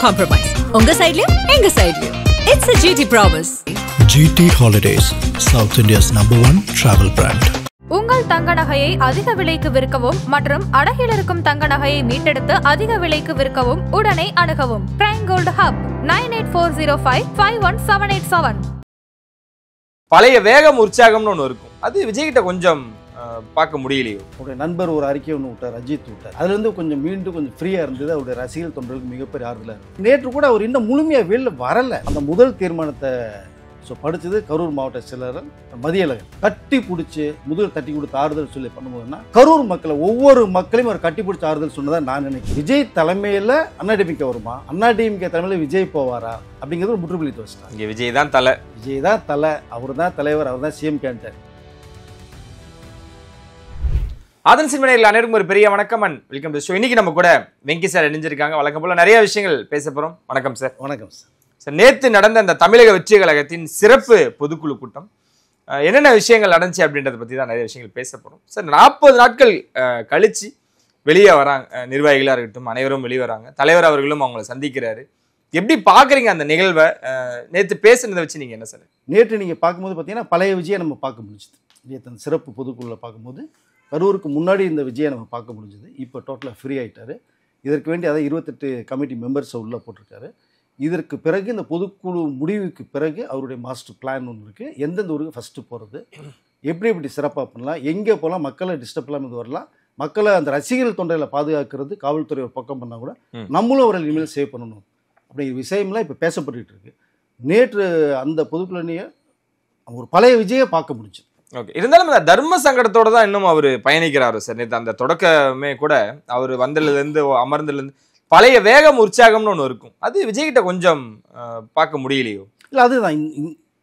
compromise. Unga side liyo, enga side liyo. It's a GT promise. GT Holidays, South India's #1 travel brand. உங்கள் தங்க நகையை அதிக விலைக்கு விற்கவும் மற்றும் அடகில் இருக்கும் தங்க நகையை மீட்டெடுத்து அதிக விலைக்கு விற்கவும் உடனே அணுகவும் பிரைம் கோல்ட் ஹப் 9840551787. பழைய வேகம் உற்சாகம்னு ஒன்று இருக்கும். அது விஜய்கிட்ட கொஞ்சம் பார்க்க முடியலையோ. அவருடைய நண்பர் ஒரு அறிக்கை ஒன்று விட்டார், அஜித் விட்டார். அதுலேருந்து கொஞ்சம் மீண்டும் கொஞ்சம் ஃப்ரீயாக இருந்தது. அவருடைய ரசிகர்கள் தொண்டர்களுக்கு மிகப்பெரிய ஆறுதலாக இருந்தது. நேற்று கூட அவர் இன்னும் முழுமையாக வெளில வரலை. அந்த முதல் தீர்மானத்தை படித்தது கரூர் மாவட்ட செயலாளர் மதியழகன். கட்டி பிடிச்சி முதல் தட்டி கொடுத்து ஆறுதல் சொல்லி பண்ணும்போதுன்னா கரூர் மக்களை ஒவ்வொரு மக்களையும் ஒரு கட்டி பிடிச்ச ஆறுதல் சொன்னதான் நான் நினைக்கிறேன். விஜய் தலைமையில் அண்ணாடிஎம்கே வருமா, அண்ணாடிஎம்கே தலைமையில் விஜய் போவாரா அப்படிங்கிறது ஒரு முற்றுப்புள்ளி வச்சுட்டாங்க. இங்கே விஜய் தான் தலை, விஜய் தான் தலை, அவர் தான் தலைவர், அவர் தான் சிஎம் கேண்டர். அதன் சிந்தனைகள் அனைவருக்கும் ஒரு பெரிய வணக்கம் அண்ட் வெல்கம் டு ஷோ. இன்னைக்கு நம்ம கூட வெங்கி சார் இணைஞ்சிருக்காங்க. வழக்கம் போல நிறைய விஷயங்கள் பேச போறோம். வணக்கம் சார். வணக்கம் சார். சார், நேற்று நடந்த அந்த தமிழக வெற்றி கழகத்தின் சிறப்பு பொதுக்குழு கூட்டம் என்னென்ன விஷயங்கள் நடந்துச்சு அப்படின்றத பற்றி தான் நிறைய விஷயங்கள் பேச போகிறோம். சார், 40 நாட்கள் கழிச்சு வெளியே வராங்க நிர்வாகிகளாக இருக்கட்டும், அனைவரும் வெளியே வராங்க. தலைவர் அவர்களும் அவங்கள சந்திக்கிறாரு. எப்படி பார்க்குறீங்க அந்த நிகழ்வை? நேற்று பேசுனதை வச்சு நீங்கள் என்ன சார்? நேற்று நீங்கள் பார்க்கும்போது பார்த்தீங்கன்னா பழைய விஜயை நம்ம பார்க்க முடிஞ்சுது. நேற்று அந்த சிறப்பு பொதுக்குழுவில் பார்க்கும்போது கரூருக்கு முன்னாடி இந்த விஜயை நம்ம பார்க்க முடிஞ்சுது. இப்போ டோட்டலாக ஃப்ரீ ஆகிட்டார். இதற்கு வேண்டி அதாவது 28 கமிட்டி மெம்பர்ஸை உள்ளே போட்டிருக்காரு. இதற்கு பிறகு இந்த பொதுக்குழு முடிவுக்கு பிறகு அவருடைய மாஸ்டர் பிளான் ஒன்று இருக்குது. எந்தெந்த ஊருக்கு ஃபஸ்ட்டு போகிறது, எப்படி சிறப்பாக பண்ணலாம், எங்கே போகலாம், மக்களை டிஸ்டர்ப் இல்லாமல் இது வரலாம், மக்களை அந்த ரசிகர்கள் தொண்டையில் பாதுகாக்கிறது காவல்துறை ஒரு பக்கம் பண்ணால் கூட நம்மளும் அவர்கள் இனிமேல் சேவ் பண்ணணும் அப்படிங்கிற விஷயம்லாம் இப்போ பேசப்பட்டு இருக்கு. நேற்று அந்த பொதுக்குழுனையை ஒரு பழைய விஜயை பார்க்க முடிஞ்சு. ஓகே, இருந்தாலும் அந்த தர்ம சங்கடத்தோட தான் இன்னும் அவர் பயணிக்கிறாரு சார். நேற்று அந்த தொடக்கமே கூட அவர் வந்ததுலேருந்து அமர்ந்ததுலேருந்து பழைய வேகம் உற்சாகம்னு ஒன்று இருக்கும். அது விஜய்கிட்ட கொஞ்சம் பார்க்க முடியலையோ. இல்லை, அதுதான்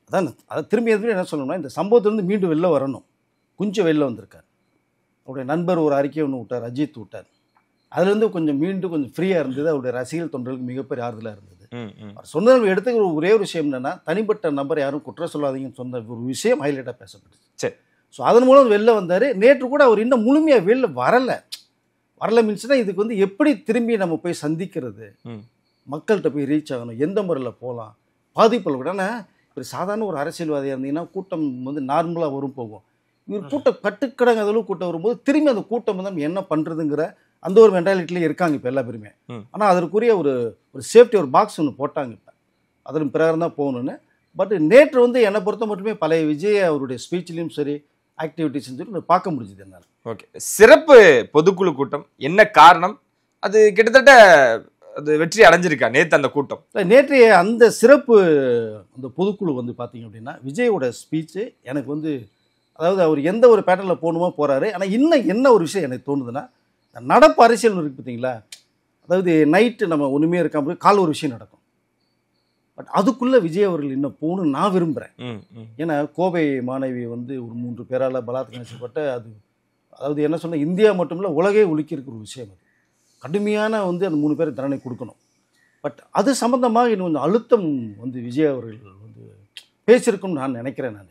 அதான் அதை திரும்பி எதுவும் என்ன சொல்லணும்னா, இந்த சம்பவத்திலேருந்து மீண்டும் வெளில வரணும். கொஞ்சம் வெளில வந்திருக்கார். அவருடைய நண்பர் ஒரு அறிக்கை ஒன்று விட்டார், அஜித் விட்டார். அதுலேருந்து கொஞ்சம் மீண்டும் கொஞ்சம் ஃப்ரீயாக இருந்தது. அவருடைய ரசிகர்கள் தொண்டர்களுக்கு மிகப்பெரிய ஆறுதலாக இருந்தது. அவர் சொன்னது எடுத்துக்கிற ஒரே ஒரு விஷயம் என்னென்னா, தனிப்பட்ட நம்பர் யாரும் குற்றம் சொல்லாதீங்கன்னு சொன்ன ஒரு விஷயம் ஹைலைட்டாக பேசப்பட்டுச்சு. சரி, ஸோ அதன் மூலம் வெளில வந்தார். நேற்று கூட அவர் இன்னும் முழுமையாக வெளில வரலை மீன்ஸ்னா இதுக்கு எப்படி திரும்பி நம்ம போய் சந்திக்கிறது, மக்கள்கிட்ட போய் ரீச் ஆகணும், எந்த முறையில் போகலாம், பாதிப்பில் கூட. ஆனால் இப்போ சாதாரண ஒரு அரசியல்வாதியாக இருந்தீங்கன்னா கூட்டம் நார்மலாக வரும் போகும். இவர் கூட்டம் கட்டுக்கடங்க அளவு கூட்டம் வரும்போது திரும்பி அந்த கூட்டம் நம்ம என்ன பண்ணுறதுங்கிற அந்த ஒரு மென்டாலிட்டிலே இருக்காங்க இப்போ எல்லா பேருமே. ஆனால் அதற்குரிய ஒரு சேஃப்டி ஒரு பாக்ஸ் ஒன்று போட்டாங்க. இப்போ அதன் பிரகாரம் தான் போகணுன்னு. பட் நேற்று என்னை பொறுத்த மட்டுமே பழைய விஜய் அவருடைய ஸ்பீச்லேயும் சரி, ஆக்டிவிட்டிஸ்ன்னு சொல்லி பார்க்க முடிஞ்சுது என்னால். ஓகே, சிறப்பு பொதுக்குழு கூட்டம் என்ன காரணம்? அது கிட்டத்தட்ட அது வெற்றி அடைஞ்சிருக்கா நேற்று அந்த கூட்டம்? நேற்றைய அந்த சிறப்பு அந்த பொதுக்குழு பார்த்தீங்க அப்படின்னா, விஜயோட ஸ்பீச்சு எனக்கு அதாவது அவர் எந்த ஒரு பேட்டர்னில் போகணுமோ போகிறாரு. ஆனால் இன்னும் என்ன ஒரு விஷயம் எனக்கு தோணுதுன்னா, நடப்பு அரசியல் இருக்குது பார்த்தீங்களா, அதாவது நைட்டு நம்ம ஒன்றுமே இருக்காம கால் ஒரு விஷயம் நடக்கும். பட் அதுக்குள்ளே விஜய் அவர்கள் இன்னும் போகணுன்னு நான் விரும்புகிறேன். ஏன்னா கோவை மாணவி ஒரு 3 பேரால் பலாத்காரம் செய்யப்பட்ட அதாவது என்ன சொன்னால் இந்தியா மட்டுமில்ல உலகே உலுக்கியிருக்கிற ஒரு விஷயம். அது கடுமையான அந்த 3 பேர் தண்டனை கொடுக்கணும். பட் அது சம்மந்தமாக இன்னும் கொஞ்சம் அழுத்தம் விஜய் அவர்கள் பேசியிருக்குன்னு நான் நினைக்கிறேன். நான்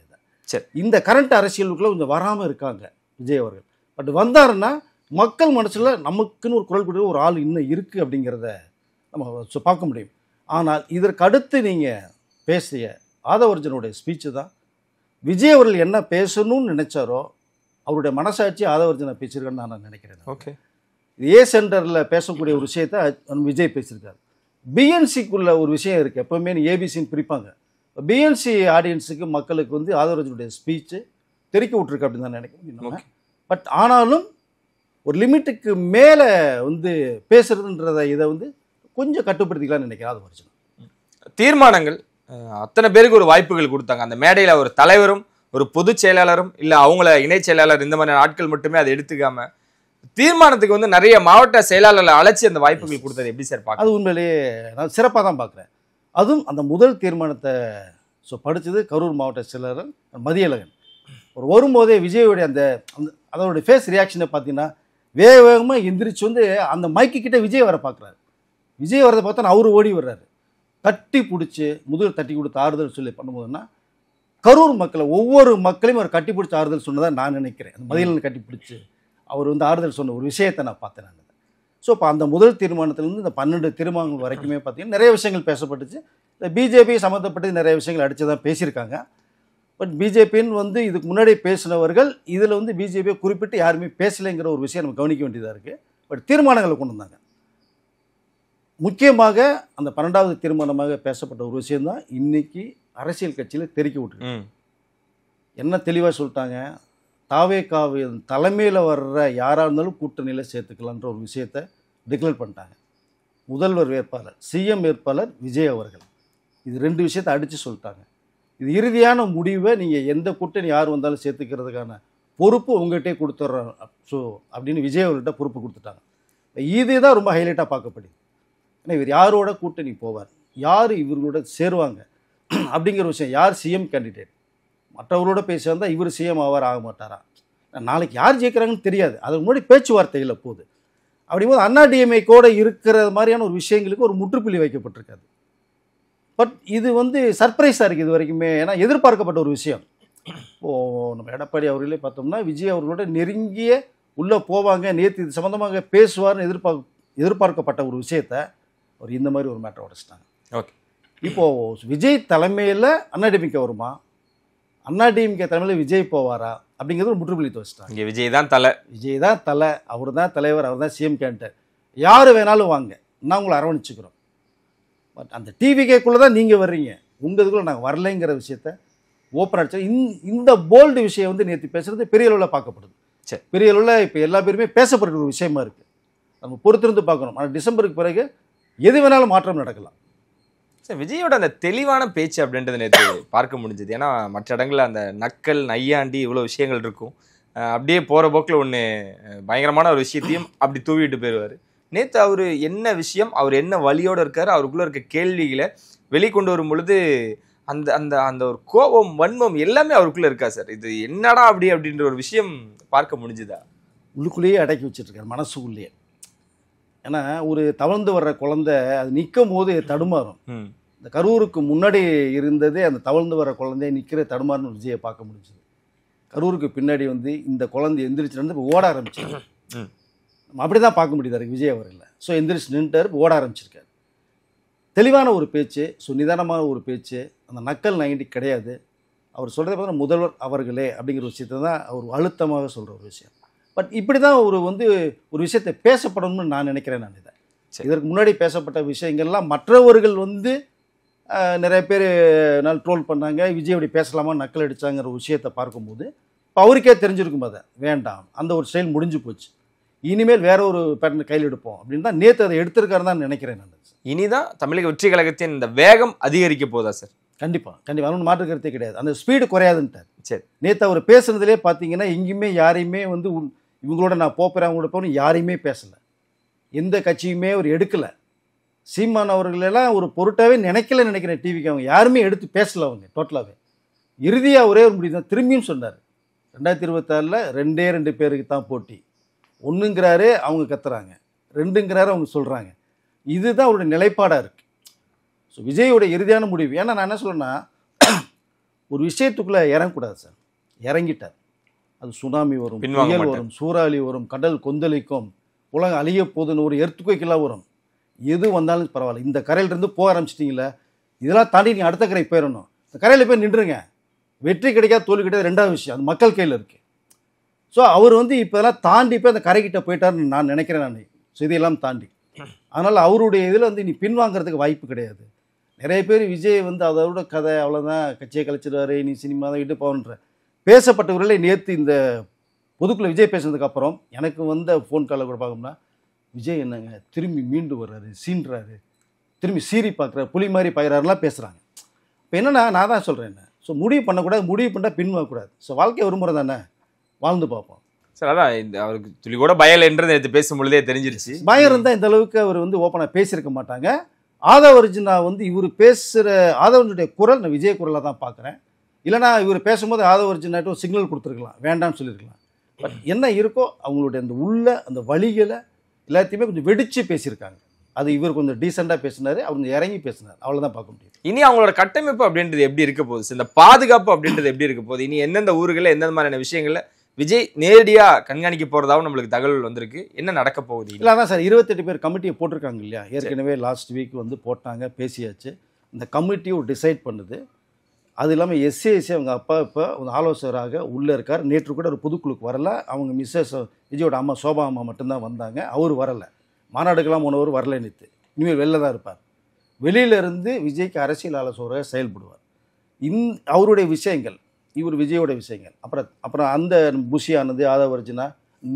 சரி, இந்த கரண்ட் அரசியலுக்குள்ளே கொஞ்சம் வராமல் இருக்காங்க விஜய் அவர்கள். பட் வந்தாருன்னா மக்கள் மனசில் நமக்குன்னு ஒரு குரல் கொடுக்குற ஒரு ஆள் இன்னும் இருக்குது அப்படிங்கிறத நம்ம பார்க்க முடியும். ஆனால் இதற்கு அடுத்து நீங்கள் பேசிய ஆதவர்ஜனுடைய ஸ்பீச்சு தான் விஜய் அவர்கள் என்ன பேசணும்னு நினைச்சாரோ அவருடைய மனசாட்சி ஆதவர்ஜனை பேசியிருக்கான்னு நான் நினைக்கிறேன். ஓகே, ஏ சென்டரில் பேசக்கூடிய ஒரு விஷயத்த விஜய் பேசியிருக்காரு. பிஎன்சிக்குள்ள ஒரு விஷயம் இருக்குது. எப்போவுமே ஏபிசின்னு பிரிப்பாங்க. பிஎன்சி ஆடியன்ஸுக்கு மக்களுக்கு ஆதவர்ஜனுடைய ஸ்பீச்சு தெரிக்க விட்டுருக்கு அப்படின்னு தான் நினைக்கிறேன். பட் ஆனாலும் ஒரு லிமிட்டுக்கு மேலே பேசுறதுன்றதை இதை கொஞ்சம் கட்டுப்படுத்திக்கலாம்னு நினைக்கிறேன். ஆதவர்ஜன் தீர்மானங்கள் அத்தனை பேருக்கு ஒரு வாய்ப்புகள் கொடுத்தாங்க. அந்த மேடையில் ஒரு தலைவரும் ஒரு பொதுச் செயலாளரும் இல்லை அவங்கள இணைச் செயலாளர் இந்த மாதிரி ஆட்கள் மட்டுமே அதை எடுத்துக்காம தீர்மானத்துக்கு நிறைய மாவட்ட செயலாளர்களை அழைச்சி அந்த வாய்ப்புகள் கொடுத்தது எப்படி சார் பார்க்க? அது உண்மையிலேயே நான் சிறப்பாக தான் பார்க்குறேன். அதுவும் அந்த முதல் தீர்மானத்தை படித்தது கரூர் மாவட்ட செயலாளர் மதியழகன். ஒரு வரும்போதே விஜயோடைய அதோடைய ஃபேஸ் ரியாக்ஷனை பார்த்தீங்கன்னா வேகமாக எந்திரிச்சு அந்த மைக்கு கிட்ட விஜய் வர பார்க்குறாரு. விஜய் வரதை பார்த்தா அவரு ஓடி வர்றாரு. கட்டி பிடிச்சி முதல் தட்டி கொடுத்து ஆறுதல் சொல்லி பண்ணும்போதுன்னா கரூர் மக்களை ஒவ்வொரு மக்களையும் அவர் கட்டி பிடிச்சி ஆறுதல் சொன்னதாக நான் நினைக்கிறேன். அந்த மதியழகன் கட்டி பிடிச்சி அவர் ஆறுதல் சொன்ன ஒரு விஷயத்தை நான் பார்த்தேன். நான் ஸோ இப்போ அந்த முதல் தீர்மானத்திலேருந்து இந்த 12 தீர்மானங்கள் வரைக்குமே பார்த்தீங்கன்னா நிறைய விஷயங்கள் பேசப்பட்டுச்சு. இந்த பிஜேபி சம்மந்தப்பட்டு நிறைய விஷயங்கள் அடித்து தான் பேசியிருக்காங்க. பட் பிஜேபின்னு வந்து இதுக்கு முன்னாடி பேசினவர்கள் இதில் வந்து பிஜேபியை குறிப்பிட்டு யாருமே பேசலைங்கிற ஒரு விஷயம் நம்ம கவனிக்க வேண்டியதாக இருக்குது. பட் தீர்மானங்களை கொண்டு வந்தாங்க. முக்கியமாக அந்த 12வது தீர்மானமாக பேசப்பட்ட ஒரு விஷயம்தான் இன்னைக்கு அரசியல் கட்சியில் தெறிக்க விட்டுருக்கு. என்ன தெளிவாக சொல்லிட்டாங்க, தாவேகாவின் தலைமையில் வர்ற யாராக இருந்தாலும் கூட்டணியில் சேர்த்துக்கலான்ற ஒரு விஷயத்தை டிக்ளேர் பண்ணிட்டாங்க. முதல்வர் வேட்பாளர், சிஎம் வேட்பாளர் விஜய் அவர்கள், இது 2 விஷயத்தை அடித்து சொல்லிட்டாங்க. இது இறுதியான முடிவை நீங்கள் எந்த கூட்டணி யார் வந்தாலும் சேர்த்துக்கிறதுக்கான பொறுப்பு உங்கள்கிட்டே கொடுத்துட்றோம் ஸோ அப்படின்னு விஜய் அவர்கிட்ட பொறுப்பு கொடுத்துட்டாங்க. இதுதான் ரொம்ப ஹைலைட்டாக பார்க்கப்படுது. ஏன்னா இவர் யாரோட கூட்டணி போவார், யார் இவர்களோட சேருவாங்க அப்படிங்கிற விஷயம், யார் சிஎம் கேண்டிடேட், மற்றவரோட பேசி வந்தால் இவர் சிஎம் ஆவார் ஆக மாட்டாரா, நாளைக்கு யார் ஜெயிக்கிறாங்கன்னு தெரியாது, அதுக்கு முன்னாடி பேச்சுவார்த்தைகளில் போகுது. அப்படிங்கும்போது அண்ணாடிஎம்ஏக்கோட இருக்கிற மாதிரியான ஒரு விஷயங்களுக்கு ஒரு முற்றுப்புள்ளி வைக்கப்பட்டிருக்காது. பட் இது வந்து சர்ப்ரைஸாக இருக்குது இது வரைக்குமே. ஏன்னா எதிர்பார்க்கப்பட்ட ஒரு விஷயம். இப்போது நம்ம எடப்பாடி அவர்களே பார்த்தோம்னா விஜய் அவர்களோட நெருங்கிய உள்ளே போவாங்க, நேற்று இது சம்மந்தமாக பேசுவார்னு எதிர்பார்க்கப்பட்ட ஒரு விஷயத்தை அவர் இந்த மாதிரி ஒரு மேட்டரை உடைச்சிட்டாங்க. ஓகே, இப்போது விஜய் தலைமையில் அண்ணாடிஎம்கே வருமா, அண்ணாடிஎம்கே தலைமையில் விஜய் போவாரா அப்படிங்கிறது ஒரு முற்றுப்புள்ளி வச்சுட்டாங்க. இங்கே விஜய் தான் தலை, விஜய் தான் தலை, அவர் தான் தலைவர், அவர் தான் சிஎம் கேண்டிடேட், யார் வேணாலும் வாங்க, நான் உங்களை அரவணைச்சிக்கிறோம். பட் அந்த டிவிகேக்குள்ளே தான் நீங்கள் வர்றீங்க, உங்கள் இதுக்குள்ளே நாங்கள் வரலைங்கிற விஷயத்த ஓப்பன் அடிச்சா இந்த போல்டு விஷயம் வந்து நேற்று பேசுகிறது பெரிய அளவில் பார்க்கப்படுது. சரி, பெரிய அளவில் இப்போ எல்லா பேருமே பேசப்படுற ஒரு விஷயமா இருக்குது. நம்ம பொறுத்திருந்து பார்க்கணும். ஆனால் டிசம்பருக்கு பிறகு எது வேணாலும் மாற்றம் நடக்கலாம். சார், விஜயோட அந்த தெளிவான பேச்சு அப்படின்றது நேற்று பார்க்க முடிஞ்சது. ஏன்னா மற்ற இடங்களில் அந்த நக்கல் நையாண்டி இவ்வளோ விஷயங்கள் இருக்கும், அப்படியே போகிற போக்கில் ஒன்று பயங்கரமான ஒரு விஷயத்தையும் அப்படி தூவிட்டு போயிடுவார். நேற்று அவர் என்ன விஷயம், அவர் என்ன வழியோடு இருக்கார், அவருக்குள்ளே இருக்க கேள்விகளை வெளிக்கொண்டு வரும் பொழுது அந்த அந்த அந்த ஒரு கோபம் வன்மம் எல்லாமே அவருக்குள்ளே இருக்கா சார். இது என்னடா அப்படின்ற ஒரு விஷயம் பார்க்க முடிஞ்சுதா? உள்ளுக்குள்ளேயே அடக்கி வச்சுட்ருக்காரு, மனசுக்குள்ளேயே. ஏன்னா ஒரு தவழ்ந்து வர்ற குழந்தை அது நிற்கும் போது தடுமாறும். இந்த கரூருக்கு முன்னாடி இருந்ததே அந்த தவழ்ந்து வர்ற குழந்தைய நிற்கிற தடுமாறுன்னு விஜயை பார்க்க முடிஞ்சுது. கரூருக்கு பின்னாடி வந்து இந்த குழந்தை எந்திரிச்சு வந்து ஓட ஆரம்பிச்சிருக்கு. நம்ம அப்படி தான் பார்க்க முடியுது விஜய் அவர்கள். ஸோ எந்திரிச்சு நின்றுட்டார், ஓட ஆரம்பிச்சிருக்காரு. தெளிவான ஒரு பேச்சு, ஸோ நிதானமான ஒரு பேச்சு, அந்த நக்கல் நைண்டி கிடையாது. அவர் சொல்கிறத பார்த்தா முதல்வர் அவர்களே அப்படிங்கிற விஷயத்தை தான் அவர் அழுத்தமாக சொல்கிற ஒரு விஷயம். பட் இப்படி தான் ஒரு வந்து ஒரு விஷயத்தை பேசப்படணும்னு நான் நினைக்கிறேன். நான் இதை இதற்கு முன்னாடி பேசப்பட்ட விஷயங்கள்லாம் மற்றவர்கள் வந்து நிறைய பேர் நாள் ட்ரோல் பண்ணாங்க, விஜய் அப்படி பேசலாமா நக்கல் அடித்தாங்கிற ஒரு விஷயத்தை பார்க்கும்போது இப்போ அவருக்கே தெரிஞ்சிருக்கும் அதை வேண்டாம், அந்த ஒரு ஸ்டைல் முடிஞ்சு போச்சு, இனிமேல் வேற ஒரு பேட்டர்ன் கையில் எடுப்போம் அப்படின்னு தான் நேற்று அதை எடுத்திருக்காருன்னு தான் நினைக்கிறேன் நான். இனிதான் தமிழக வெற்றி கழகத்தின் இந்த வேகம் அதிகரிக்க போதா சார்? கண்டிப்பாக ஒன்றும் மாற்று கருத்தே கிடையாது. அந்த ஸ்பீடு குறையாதுன்ட்டார். சரி, நேற்று அவர் பேசுனதுலேயே பார்த்தீங்கன்னா எங்கேயுமே யாரையுமே வந்து இவங்களோட நான் போகிறேன் அவங்களோட போகணும் யாரையுமே பேசலை, எந்த கட்சியுமே அவர் எடுக்கலை. சீமான் அவர்களெல்லாம் ஒரு பொருட்டாகவே நினைக்கிறேன் டிவிக்கு. அவங்க யாருமே எடுத்து பேசலை, அவங்க டோட்டலாகவே. இறுதியாக ஒரே ஒரு முடிவு தான் திரும்பியும் சொன்னார், 2026 2 பேருக்கு தான் போட்டி, 1ங்கிறாரு அவங்க கத்துறாங்க, 2ங்கிறாரு அவங்க சொல்கிறாங்க. இதுதான் அவருடைய நிலைப்பாடாக இருக்குது. ஸோ விஜயோட இறுதியான முடிவு. ஏன்னா நான் என்ன சொல்கிறேன்னா, ஒரு விஷயத்துக்குள்ளே இறங்கக்கூடாது சார், இறங்கிட்டார். அது சுனாமி வரும், புயல் வரும், சூறாவளி வரும், கடல் கொந்தளிக்கும், உலகம் அழிய போதுன்னு ஒரு எர்த்துக்குவைக்கெல்லாம் வரும், எது வந்தாலும் பரவாயில்ல, இந்த கரையிலிருந்து போக ஆரம்பிச்சிட்டிங்களே, இதெல்லாம் தாண்டி நீங்கள் அடுத்த கரை போயிடணும், இந்த கரையில் போய் நின்றுங்க. வெற்றி கிடைக்காது தோல்வி கிடையாது ரெண்டாவது விஷயம், அது மக்கள் கையில் இருக்குது. ஸோ அவர் வந்து இப்போ இதெல்லாம் தாண்டி போய் அந்த கரைக்கிட்ட போயிட்டாருன்னு நான் நினைக்கிறேன். நான் ஸோ இதையெல்லாம் தாண்டி அதனால் அவருடைய இதில் வந்து நீ பின்வாங்கிறதுக்கு வாய்ப்பு கிடையாது. நிறைய பேர் விஜய் வந்து அதோட கதை அவ்வளோதான், கட்சியை கழிச்சிடுவார், நீ சினிமா தான் விட்டு போகன்ற பேசப்பட்டவர்களே. நேற்று இந்த பொதுக்குள்ள விஜய் பேசுனதுக்கப்புறம் எனக்கு வந்த ஃபோன் காலை கூட பார்க்கணும்னா, விஜய் என்னங்க திரும்பி மீண்டு வர்றாரு, சீன்றாரு, திரும்பி சீரி பார்க்குறாரு, புலி மாதிரி பயிராருலாம் பேசுகிறாங்க. இப்போ என்னென்னா நான் தான் சொல்கிறேன், என்ன ஸோ முடிவு பண்ணக்கூடாது, முடிவு பண்ணால் பின்வாங்கக்கூடாது. ஸோ வாழ்க்கை ஒரு முறை தானே, வாழ்ந்து பார்ப்போம் சார். அதான் இந்த அவருக்கு துளி கூட பயம் என்றது நேற்று பேசும்பொழுதே தெரிஞ்சிருச்சு. பயம் இருந்தால் இந்த அளவுக்கு அவர் வந்து ஓப்பனாக பேசியிருக்க மாட்டாங்க. ஆதவர்ஜுனா வந்து இவர் பேசுகிற ஆதவனுடைய குரல் நான் விஜய் குரலாக தான் பார்க்குறேன். இல்லைனா இவர் பேசும்போது ஆதவர்ஜுனாட்டு ஒரு சிக்னல் கொடுத்துருக்கலாம், வேண்டாம்னு சொல்லியிருக்கலாம். பட் என்ன இருக்கோ அவங்களுடைய அந்த உள்ள அந்த வழிகளை எல்லாத்தையுமே கொஞ்சம் வெடித்து பேசியிருக்காங்க. அது இவர் கொஞ்சம் டீசெண்டாக பேசினார், அவர் கொஞ்சம் இறங்கி பேசினார், அவ்வளோதான் பார்க்க முடியும். இனி அவங்களோட கட்டமைப்பு அப்படின்றது எப்படி இருக்க போகுது, இந்த பாதுகாப்பு அப்படின்றது எப்படி இருக்க போகுது, இனி எந்தெந்த ஊர்களில் எந்தெந்த மாதிரியான விஷயங்களில் விஜய் நேரடியா கண்காணிக்க போறதாவும் நம்மளுக்கு தகவல் வந்திருக்கு. என்ன நடக்க போகுது? இல்லை அதான் சார் 28 பேர் கமிட்டியை போட்டிருக்காங்க இல்லையா, ஏற்கனவே லாஸ்ட் வீக் வந்து போட்டாங்க, பேசியாச்சு. இந்த கமிட்டியும் டிசைட் பண்ணுது. அது இல்லாமல் எஸ்ஏஎஸ்சி அவங்க அப்பா இப்போ ஒரு ஆலோசகராக உள்ளே இருக்கார். நேற்று கூட ஒரு புதுக்குழுக்கு வரல. அவங்க மிஸ்ஸஸ் விஜயோட அம்மா சோபா அம்மா மட்டும்தான் வந்தாங்க. அவர் வரலை. மாநாடுக்கெல்லாம் போனவர் வரல. நேற்று இனிமேல் வெளில தான் இருப்பார். வெளியிலேருந்து விஜய்க்கு அரசியல் ஆலோசகராக செயல்படுவார். அவருடைய விஷயங்கள், இவர் விஜயோட விஷயங்கள், அப்புறம் அந்த புஷி ஆனந்த், ஆதவர்ஜுனா,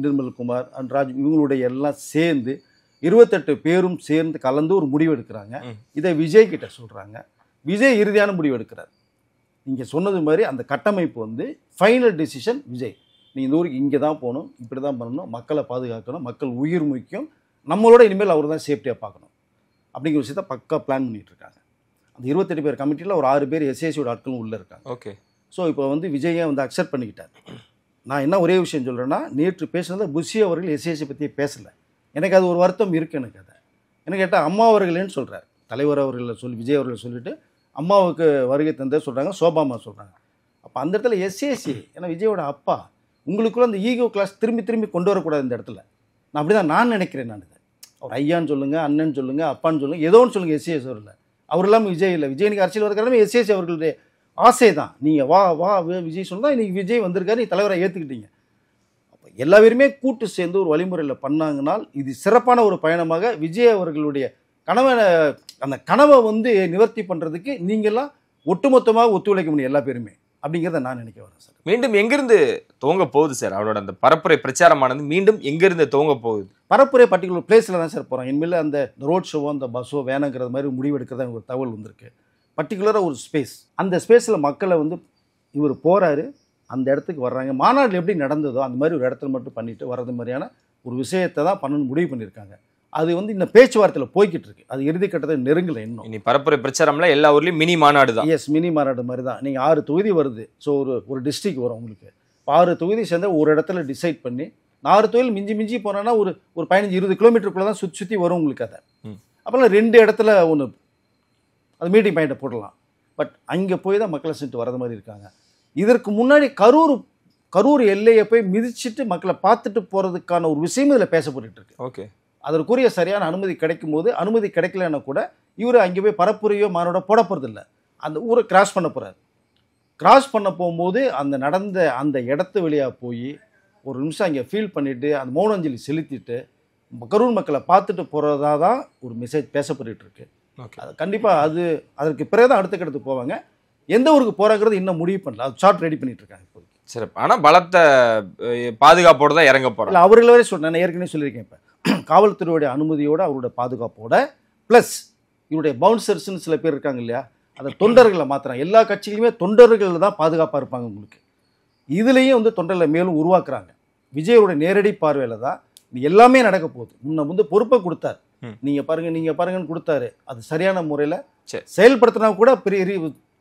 நிர்மல்குமார் அண்ட் ராஜ் இவங்களுடைய எல்லாம் சேர்ந்து 28 பேரும் சேர்ந்து கலந்து ஒரு முடிவு எடுக்கிறாங்க. இதை விஜய் கிட்ட சொல்கிறாங்க. விஜய் இறுதியான முடிவு எடுக்கிறார். நீங்கள் சொன்னது மாதிரி அந்த கட்டமைப்பு வந்து ஃபைனல் டிசிஷன் விஜய். நீங்கள் இந்த ஊருக்கு இங்கே தான் போகணும், இப்படி தான் பண்ணணும், மக்களை பாதுகாக்கணும், மக்கள் உயிர் முக்கியம், நம்மளோட இனிமேல் அவர் தான் சேஃப்டியாக பார்க்கணும் அப்படிங்கிற விஷயத்த பக்கா பிளான் பண்ணிகிட்டு இருக்காங்க. அந்த 28 பேர் கமிட்டியில் ஒரு 6 பேர் எஸ்ஏசியோட ஆட்களும் உள்ளே இருக்காங்க. ஓகே. ஸோ இப்போ வந்து விஜயை வந்து அக்செப்ட் பண்ணிக்கிட்டார். நான் என்ன ஒரே விஷயம் சொல்கிறேன்னா, நேற்று பேசுனதில் புஷி அவர்கள் எஸ்ஏசி பற்றியே பேசலை. எனக்கு அது ஒரு வருத்தம் இருக்குது. எனக்கு அதை என்ன கேட்டால் அம்மா அவர்களேன்னு சொல்கிறார். தலைவர் அவர்களை சொல்லி விஜய் அவர்களை சொல்லிவிட்டு அம்மாவுக்கு வருகை தந்த சொல்கிறாங்க, சோபாமா சொல்கிறாங்க. அப்போ அந்த இடத்துல எஸ்ஏசி, ஏன்னா விஜயோட அப்பா, உங்களுக்குள்ள அந்த ஈகோ கிளாஸ் திரும்பி கொண்டு வரக்கூடாது இந்த இடத்துல. நான் அப்படி தான் நான் நினைக்கிறேன். நான் இதை அவர் ஐயான்னு சொல்லுங்கள், அண்ணன் சொல்லுங்கள், அப்பான்னு சொல்லுங்கள், ஏதோ ஒன்று சொல்லுங்கள். எஸ்ஏசி அவரில் அவர் இல்லாமல் விஜய் இல்லை. விஜயனுக்கு அரசியல் வரக்காரமே எஸ்ஏசி அவர்களுடைய ஆசை தான். நீங்கள் வா விஜய் சொன்னால் இன்றைக்கி விஜய் வந்திருக்காரு, நீ தலைவரை ஏற்றுக்கிட்டீங்க. அப்போ எல்லா பேருமே கூட்டு சேர்ந்து ஒரு வழிமுறையில் பண்ணாங்கனால் இது சிறப்பான ஒரு பயணமாக விஜய் அவர்களுடைய அந்த கனவை வந்து நிவர்த்தி பண்ணுறதுக்கு நீங்கள்லாம் ஒட்டுமொத்தமாக ஒத்துழைக்க முடியும் எல்லா பேருமே அப்படிங்கிறத நான் நினைக்க வரேன் சார். மீண்டும் எங்கிருந்து துவங்க போகுது சார் அவரோட அந்த பரப்புரை பிரச்சாரமானது? மீண்டும் எங்கிருந்து துவங்க போகுது? பரப்புரை பர்டிகுலர் பிளேஸில் தான் சார் போகிறோம். இனிமேல் அந்த ரோட் ஷோவோ அந்த பஸ்ஸோ வேணுங்கிறது மாதிரி முடிவெடுக்கிறதா எனக்கு ஒரு தகவல் வந்திருக்கு. பர்டிகுலராக ஒரு ஸ்பேஸ், அந்த ஸ்பேஸில் மக்களை வந்து இவர் போகிறாரு, அந்த இடத்துக்கு வர்றாங்க. மாநாடு எப்படி நடந்ததோ அந்த மாதிரி ஒரு இடத்துல மட்டும் பண்ணிட்டு வர்றது மாதிரியான ஒரு விஷயத்தை தான் பண்ணணும்னு முடிவு பண்ணியிருக்காங்க. அது வந்து இந்த பேச்சுவார்த்தையில் போய்கிட்டு இருக்கு. அது இறுதி கட்டத்தை நெருங்கலை இன்னும். இனி பரப்புரை பிரச்சாரம்ல எல்லா ஊர்லேயும் மினி மாநாடு தான். எஸ், மினி மாநாடு மாதிரி தான். நீங்கள் 6 தொகுதி வருது. ஸோ ஒரு டிஸ்ட்ரிக்ட் வரும் உங்களுக்கு. 6 தொகுதி சேர்ந்து ஒரு இடத்துல டிசைட் பண்ணி 6 தொகுதியில் மிஞ்சி போனோன்னா ஒரு 15-20 கிலோமீட்டருக்குள்ளே தான் சுற்றி வரும் உங்களுக்கு. அதை அப்போல்லாம் 2 இடத்துல ஒன்று அது மீட்டிங் பாயிண்ட்டை போடலாம். பட் அங்கே போய் தான் மக்களை சென்று வரது மாதிரி இருக்காங்க. இதற்கு முன்னாடி கரூர் எல்லையை போய் மிதிச்சுட்டு மக்களை பார்த்துட்டு போகிறதுக்கான ஒரு விஷயம் இதில் பேசப்பட்டு இருக்கு. ஓகே. அதற்குரிய சரியான அனுமதி கிடைக்கும் போது, அனுமதி கிடைக்கலன்னா கூட இவர் அங்கே போய் பரப்புரையோ மானோட போட போகிறதில்ல. அந்த ஊரை கிராஸ் பண்ண போகிறார். கிராஸ் பண்ண போகும்போது அந்த நடந்த அந்த இடத்து வழியாக போய் ஒரு நிமிஷம் அங்கே ஃபீல் பண்ணிவிட்டு அந்த மௌனாஞ்சலி செலுத்திட்டு கரூர் மக்களை பார்த்துட்டு போகிறதா தான் ஒரு மெசேஜ் பேசப்பட்டு இருக்கு. அது கண்டிப்பாக அதற்கு பிறகு தான் அடுத்த கட்டத்துக்கு போவாங்க. எந்த ஊருக்கு போகிறாங்கிறது இன்னும் முடிவு பண்ணல. அது சார்ட் ரெடி பண்ணிட்டு இருக்காங்க இப்போது. சரி, ஆனால் பலத்த பாதுகாப்போடு தான் இறங்க போகிறோம். இல்லை, அவர்களே நான் ஏற்கனவே சொல்லியிருக்கேன். இப்போ காவல்துறையோடைய அனுமதியோடு அவரோட பாதுகாப்போட ப்ளஸ் இவருடைய பவுன்சர்ஸ்ன்னு சில பேர் இருக்காங்க இல்லையா, அதை தொண்டர்களை மாற்றுறாங்க. எல்லா கட்சிகளுமே தொண்டர்கள் தான் பாதுகாப்பாக இருப்பாங்க உங்களுக்கு. இதுலேயும் வந்து தொண்டர்களை மேலும் உருவாக்குறாங்க. விஜயோட நேரடி பார்வையில் தான் எல்லாமே நடக்க போகுது. முன்ன பொறுப்பை கொடுத்தார், நீங்கள் பாருங்கன்னு கொடுத்தாரு. அது சரியான முறையில் செயல்படுத்தினா கூட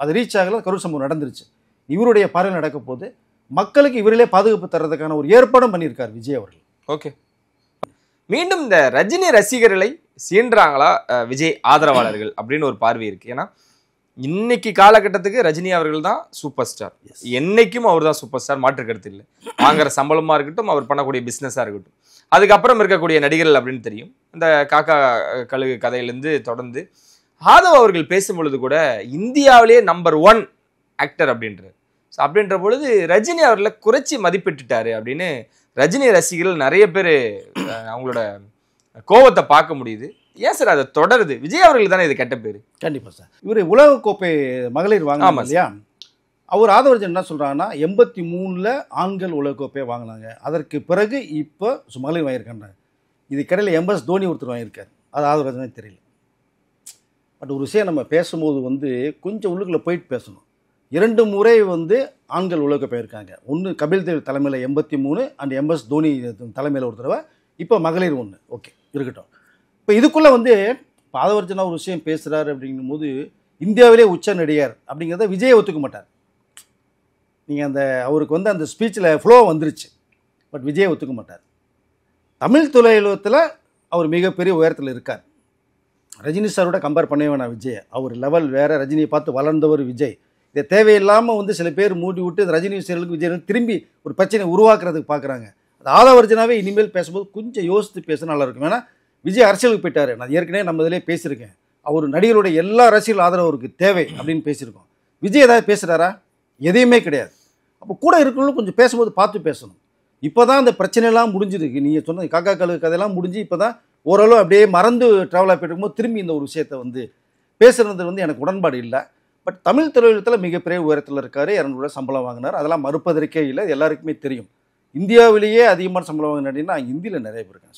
அது ரீச் ஆகல. கரூர் சம்பவம் நடந்துருச்சு. இவருடைய பார்வையில் நடக்க போகுது. மக்களுக்கு இவரிலே பாதுகாப்பு தர்றதுக்கான ஒரு ஏற்பாடும் பண்ணியிருக்கார் விஜய் அவர்கள். ஓகே. மீண்டும் இந்த ரஜினி ரசிகர்களை சீன்றாங்களா விஜய் ஆதரவாளர்கள் அப்படின்னு ஒரு பார்வை இருக்கு. ஏன்னா இன்னைக்கு காலகட்டத்துக்கு ரஜினி அவர்கள் தான் சூப்பர் ஸ்டார். என்னைக்கும் அவர் தான் சூப்பர் ஸ்டார், மாற்று கருத்து இல்லை. வாங்குற சம்பளமா இருக்கட்டும், அவர் பண்ணக்கூடிய பிஸ்னஸாக இருக்கட்டும், அதுக்கப்புறம் இருக்கக்கூடிய நடிகர்கள் அப்படின்னு தெரியும். இந்த காக்கா கழுகு கதையிலேருந்து தொடர்ந்து ஆதவ் அவர்கள் பேசும்பொழுது கூட இந்தியாவிலேயே நம்பர் 1 ஆக்டர் அப்படின்றார். ஸோ அப்படின்ற பொழுது ரஜினி அவர்களை குறைச்சி மதிப்பிட்டுட்டாரு அப்படின்னு ரஜினி ரசிகர்கள் நிறைய பேர் அவங்களோட கோபத்தை பார்க்க முடியுது. ஏன் சார் அதை தொடருது? விஜய் அவர்கள் தானே இது கெட்ட பேர். கண்டிப்பாக சார். இவர் உலகக்கோப்பை மகளிர் வாங்கினாங்க இல்லையா, அவர் ஆதவர்ஜன் என்ன சொல்கிறாங்கன்னா 83ல் ஆண்கள் உலகக்கோப்பையை வாங்கினாங்க. அதற்கு பிறகு இப்போ மகளிர் வாங்கியிருக்காங்க. இதுக்கடையில் MS தோனி ஒருத்தர் வாங்கியிருக்காரு. அது ஆதவர்ஜனே தெரியல. பட் ஒரு விஷயம் நம்ம பேசும்போது வந்து கொஞ்சம் உள்ளுக்குள்ளே போயிட்டு பேசணும். 2 முறை வந்து ஆண்கள் உலகக்கோப்பை இருக்காங்க. ஒன்று கபில் தேவ் தலைமையில் 83 அண்ட் MS தோனி தலைமையில் ஒரு தடவை, இப்போ மகளிர் 1. ஓகே, இருக்கட்டும். இப்போ இதுக்குள்ளே வந்து ஆதவர்ஜனா ஒரு விஷயம் பேசுகிறாரு அப்படிங்கும் போது இந்தியாவிலே உச்ச நடிகர் அப்படிங்கிறத விஜயை ஒத்துக்க மாட்டார். நீங்கள் அவருக்கு வந்து அந்த ஸ்பீச்சில் ஃப்ளோ வந்துருச்சு. பட் விஜயை ஒத்துக்க மாட்டார். தமிழ் தொழிலகத்தில் அவர் மிகப்பெரிய உயரத்தில் இருக்கார். ரஜினி சாரோட கம்பேர் பண்ணவே வேணாம் விஜய். அவர் லெவல் வேறு. ரஜினியை பார்த்து வளர்ந்தவர் விஜய். இதை தேவையில்லாமல் வந்து சில பேர் மூடி விட்டு ரஜினி விஷயங்களுக்கு விஜய் திரும்பி ஒரு பிரச்சனை உருவாக்குறதுக்கு பார்க்குறாங்க. அது ஆதவர்ஜனாவே இனிமேல் பேசும்போது கொஞ்சம் யோசித்து பேச நல்லா இருக்கும். ஏன்னா விஜய் அரசியலுக்கு போயிட்டார். நான் ஏற்கனவே நம்ம இதிலே பேசியிருக்கேன். அவர் நடிகருடைய எல்லா அரசியல் ஆதரவு அவருக்கு தேவை அப்படின்னு பேசியிருக்கோம். விஜய் ஏதாவது பேசுகிறாரா? எதையுமே கிடையாது. அப்போ கூட இருக்கிறவங்களும் கொஞ்சம் பேசும்போது பார்த்து பேசணும். இப்போ தான் அந்த பிரச்சனையெல்லாம் முடிஞ்சிருக்கு. நீங்கள் சொன்ன காக்கா கழு கதையெல்லாம் முடிஞ்சு இப்போ தான் ஓரளவு அப்படியே மறந்து ட்ராவலாக போயிட்டு இருக்கும்போது திரும்பி இந்த ஒரு விஷயத்தை வந்து பேசுகிறது வந்து எனக்கு உடன்பாடு இல்லை. பட் தமிழ் திரையுலகத்தில் மிகப்பெரிய உயரத்தில் இருக்கார். 200 ரூபா சம்பளம் வாங்கினார். அதெல்லாம் மறுப்பதற்கே இல்லை. எல்லாருக்குமே தெரியும். இந்தியாவிலேயே அதிகமான சம்பளம் வாங்கின நடிகர்னா இந்தியில நிறைய பேர் இருக்காங்க.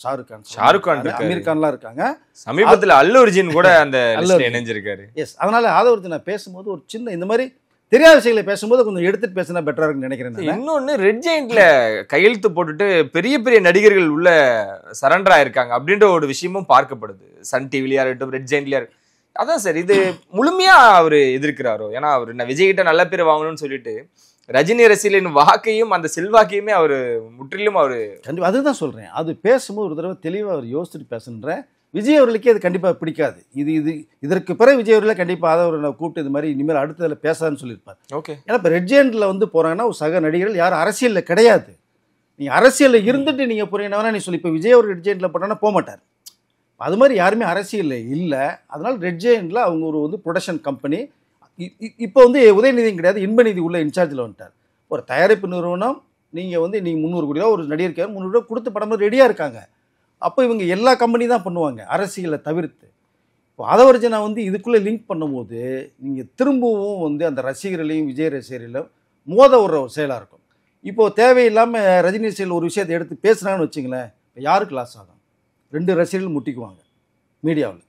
ஷாருக் கான் அமீர் கான்லாம் இருக்காங்க. சமீபத்தில் அல்லு அர்ஜுன் கூட அந்த லிஸ்ட்ல இணைஞ்சிருக்காரு. எஸ், அதனால ஆதவர்ஜுன் நான் பேசும்போது ஒரு சின்ன இந்த மாதிரி தெரியாத விஷயங்களை பேசும்போது கொஞ்சம் எடுத்துட்டு பேசினா பெட்டரா இருக்குன்னு நினைக்கிறேன். இன்னொன்னு ரெட் ஜெயின்ட்ல கையெழுத்து போட்டுட்டு பெரிய பெரிய நடிகர்கள் உள்ள சரண்டர் ஆயிருக்காங்க அப்படின்ற ஒரு விஷயமும் பார்க்கப்படுது. சன் டிவிலயா இருக்கட்டும், ரெட் ஜெயின்ட்லயா இருக்கு. அதான் சார், இது முழுமையா அவரு எதிர்க்கிறாரோ? ஏன்னா அவரு விஜய் கிட்ட நல்ல பேர் வாங்கணும்னு சொல்லிட்டு ரஜினி ரசிகர்களின் வாக்கையும் அந்த செல்வாக்கையுமே அவரு முற்றிலும் அவரு கண்டிப்பா அதுதான் சொல்றேன். அது பேசும்போது ஒரு தடவை தெளிவா அவர் யோசிச்சுட்டு பேசுன்றேன். விஜய் அவர்களுக்கே அது கண்டிப்பா பிடிக்காது. இதற்கு பிறகு விஜய் அவர்களை கண்டிப்பா அதை கூப்பிட்டு இது மாதிரி இனிமேல் அடுத்ததில் பேசாதுன்னு சொல்லியிருப்பார். ஓகே. ஏன்னா இப்போ ரெட் ஜெயின்ட்ல வந்து போறாங்கன்னா ஒரு சக நடிகர்கள் யாரும் அரசியலில் கிடையாது. நீங்க அரசியலில் இருந்துட்டு நீங்க போறீங்கன்னா நீ சொல்லி இப்போ விஜய் அவர் ரெட் ஜெயின்ட்ல போட்டாங்கன்னா போக மாட்டார். அது மாதிரி யாருமே அரசியலில் இல்லை. அதனால ரெட் ஜெயின்ட்ல அவங்க ஒரு வந்து ப்ரொடக்ஷன் கம்பெனி. இப்போ வந்து உதயநிதியும் கிடையாது, இன்பநிதி உள்ள இன்சார்ஜில் வந்துட்டார். ஒரு தயாரிப்பு நிறுவனம் நீங்கள் வந்து நீங்கள் 300 கோடி ரூபா ஒரு நடிகருக்கு 300 ரூபா கொடுத்து படம் ரெடியாக இருக்காங்க. அப்போ இவங்க எல்லா கம்பெனி தான் பண்ணுவாங்க அரசியலை தவிர்த்து. இப்போ ஆதவர்ஜனா வந்து இதுக்குள்ளே லிங்க் பண்ணும்போது நீங்கள் திரும்பவும் வந்து அந்த ரசிகர்களையும் விஜய் ரசிகர்களையும் மோத விடுற ஒரு செயலாக இருக்கும். இப்போது தேவையில்லாமல் ரஜினி ரசிகர்கள் ஒரு விஷயத்தை எடுத்து பேசுனாங்கன்னு வச்சுங்களேன், இப்போ யாருக்கு லாஸ் ஆகும்? 2 ரசிகர்கள் முட்டிக்குவாங்க மீடியாவில்.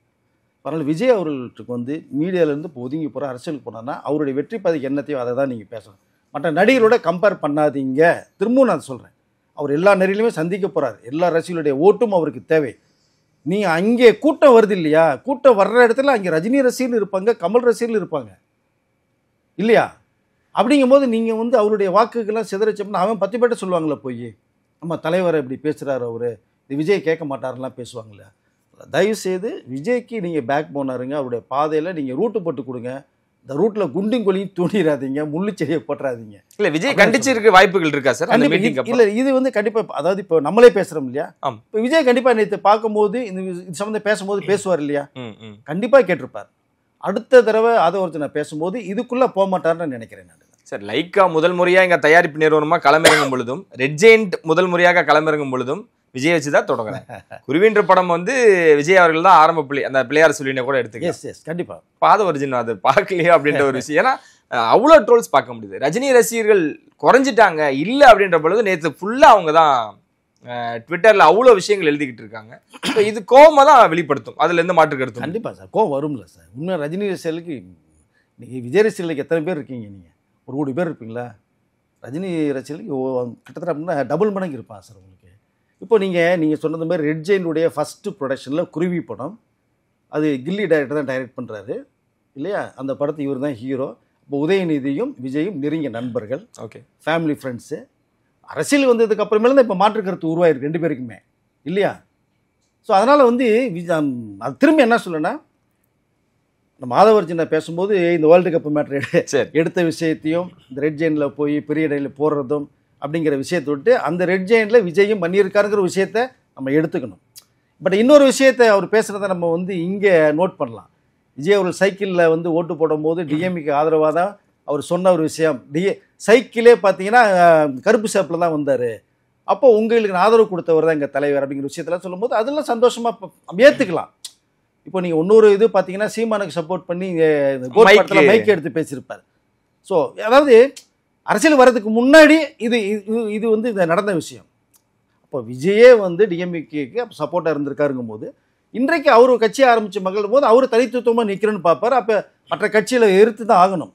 அதனால் விஜய் அவர்களுக்கு வந்து மீடியாவிலேருந்து இப்போ ஒதுங்கி போகிற அரசியலுக்கு போனான்னா அவருடைய வெற்றி பாதைக்கு என்னத்தையோ அதை தான் நீங்கள் பேசணும். மற்ற நடிகரோட கம்பேர் பண்ணாதீங்க. திரும்பவும் நான் சொல்கிறேன், அவர் எல்லா நடிகர்களுமே சந்திக்க போகிறார். எல்லா ரசிகர்களுடைய ஓட்டும் அவருக்கு தேவை. நீ அங்கே கூட்டம் வருது இல்லையா, கூட்டம் வர்ற இடத்துல அங்கே ரஜினி ரசிகர்கள் இருப்பாங்க, கமல் ரசிகர்கள் இருப்பாங்க இல்லையா? அப்படிங்கும்போது நீங்கள் வந்து அவருடைய வாக்குகள்லாம் சிதறச்சோம்னா அவன் 10 பேர்ட்ட சொல்லுவாங்களே போய் நம்ம தலைவரை இப்படி பேசுகிறாரு, அவர் இது விஜய் கேட்க மாட்டாருலாம் பேசுவாங்களே. தயவுசெய்து விஜய்க்கு நீங்கள் பேக் போனாருங்க. அவருடைய பாதையில் நீங்கள் ரூட்டு போட்டு கொடுங்க. இந்த ரூட்ல குண்டும் கொலியும் தூண்டிடாதீங்க, முள்ளு செடியை போட்டுறாதீங்க. இல்ல விஜய் கண்டிச்சிருக்க வாய்ப்புகள் இருக்கா சார்? இல்ல இது வந்து கண்டிப்பா, அதாவது இப்போ நம்மளே பேசுறோம் இல்லையா, இப்போ விஜய் கண்டிப்பா நேற்று பார்க்கும்போது இது சம்பந்தம் பேசும்போது பேசுவார் இல்லையா, கண்டிப்பா கேட்டிருப்பார். அடுத்த தடவை ஆதவர்ஜனா பேசும்போது இதுக்குள்ள போக மாட்டார்னு நினைக்கிறேன் நான். சார், லைக்கா முதல் முறையா இங்க தயாரிப்பு நிறுவனமா களமிறங்கும் பொழுதும், ரெட் ஜெயின்ட் முதல் முறையாக களமிறங்கும் பொழுதும் விஜய் வச்சு தான் தொடங்குறேன். குருவின்ற படம் வந்து விஜய் அவர்கள் தான் ஆரம்ப பிள்ளை, அந்த பிள்ளையார் சொல்லினே கூட எடுத்துக்கலாம். கண்டிப்பா ஆதவர்ஜுன் அது பார்க்கலையா அப்படின்ற ஒரு விஷயம். ஏன்னா அவ்வளோ ட்ரோல்ஸ் பார்க்க முடியுது. ரஜினி ரசிகர்கள் குறைஞ்சிட்டாங்க இல்ல அப்படின்ற பொழுது நேற்று ஃபுல்லா அவங்க தான் ட்விட்டர்ல அவ்வளோ விஷயங்கள் எழுதிக்கிட்டு இருக்காங்க. இது கோவமா தான் வெளிப்படுத்தும், அதுல இருந்து மாற்று கருத்து. கண்டிப்பா சார், கோவம் வரும்ல சார். உண்மையாக ரஜினி ரசிகர்களுக்கு நீங்க விஜய் ரசிகர்களுக்கு எத்தனை பேர் இருக்கீங்க? நீங்க 1 கோடி பேர் இருப்பீங்களா? ரஜினி ரசிகர்களுக்கு கிட்டத்தட்ட அப்படின்னா டபுள் மடங்கு இருப்பான் சார் உங்களுக்கு. இப்போ நீங்கள் சொன்னது மாதிரி ரெட் ஜெயினுடைய ஃபஸ்ட்டு ப்ரொடக்ஷனில் குருவி படம், அது கில்லி டைரக்டர் தான் டைரக்ட் பண்ணுறாரு இல்லையா? அந்த படத்தை இவர் தான் ஹீரோ. இப்போ உதயநிதியும் விஜயும் நெருங்கிய நண்பர்கள், ஓகே, ஃபேமிலி ஃப்ரெண்ட்ஸு. அரசியல் வந்ததுக்கு அப்புறமேல தான் இப்போ மாற்று கருத்து உருவாயிருக்கு 2 பேருக்குமே இல்லையா? ஸோ அதனால் வந்து அது திரும்பி என்ன சொல்லணும்னா, நம்ம ஆதவர்ஜனா பேசும்போது இந்த வேர்ல்டு கப் மேட்ரு எடுத்த விஷயத்தையும் இந்த ரெட் ஜெயினில் போய் பெரிய இடையில் போடுறதும் அப்படிங்கிற விஷயத்தை விட்டு அந்த ரெட் ஜெயினில் விஜயும் பண்ணியிருக்காருங்கிற விஷயத்த நம்ம எடுத்துக்கணும். பட் இன்னொரு விஷயத்தை அவர் பேசுகிறத நம்ம வந்து இங்கே நோட் பண்ணலாம். விஜய் அவர்கள் சைக்கிளில் வந்து ஓட்டு போடும்போது டிஎம்கேக்கு ஆதரவாக தான் அவர் சொன்ன ஒரு விஷயம். சைக்கிளே பார்த்தீங்கன்னா கருப்பு சேப்பில் தான் வந்தார். அப்போ உங்களுக்கு ஆதரவு கொடுத்தவர் தான் எங்கள் தலைவர் அப்படிங்கிற விஷயத்தெல்லாம் சொல்லும்போது அதெல்லாம் சந்தோஷமாக ஏற்றுக்கலாம். இப்போ நீங்கள் இன்னொரு இது பார்த்தீங்கன்னா சீமானுக்கு சப்போர்ட் பண்ணி கோட்பாட்டில் மைக் எடுத்து பேசியிருப்பார். ஸோ அதாவது அரசியல் வர்றதுக்கு முன்னாடி இது வந்து இது நடந்த விஷயம். அப்போ விஜயே வந்து டிஎம்கேக்கு அப்போ சப்போர்ட்டாக இருந்திருக்காருங்கும் போது இன்றைக்கு அவர் கட்சி ஆரம்பித்த மகள் போது அவர் தனித்துவமாக நிற்கிறேன்னு பார்ப்பார். அப்போ மற்ற கட்சியில் எதிர்த்து தான் ஆகணும்.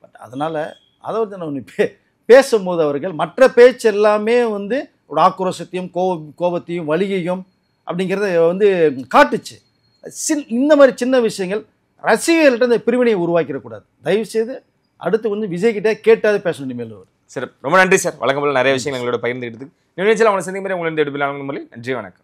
பட் அதனால் ஆதவர்ஜனா பேசும்போது அவர்கள் மற்ற பேச்சு எல்லாமே வந்து ஒரு ஆக்ரோஷத்தையும் கோபத்தையும் வலியையும் அப்படிங்கிறத வந்து காட்டுச்சு. இந்த மாதிரி சின்ன விஷயங்கள் ரசிகர்கள்ட்ட இந்த பிரிவினையை உருவாக்கிடக்கூடாது. தயவுசெய்து அடுத்து வந்து விஜய் கிட்டே கேட்டாவது பேசணும் இனிமேல். சார் ரொம்ப நன்றி சார், வழக்கம் போல நிறைய விஷயங்கள் எங்களோட பகிர்ந்துக்கிட்டதுக்கு. நிகழ்ச்சியில் அவங்களை சந்திக்கும் முறை உங்களை எடுப்பில் நன்றி, வணக்கம்.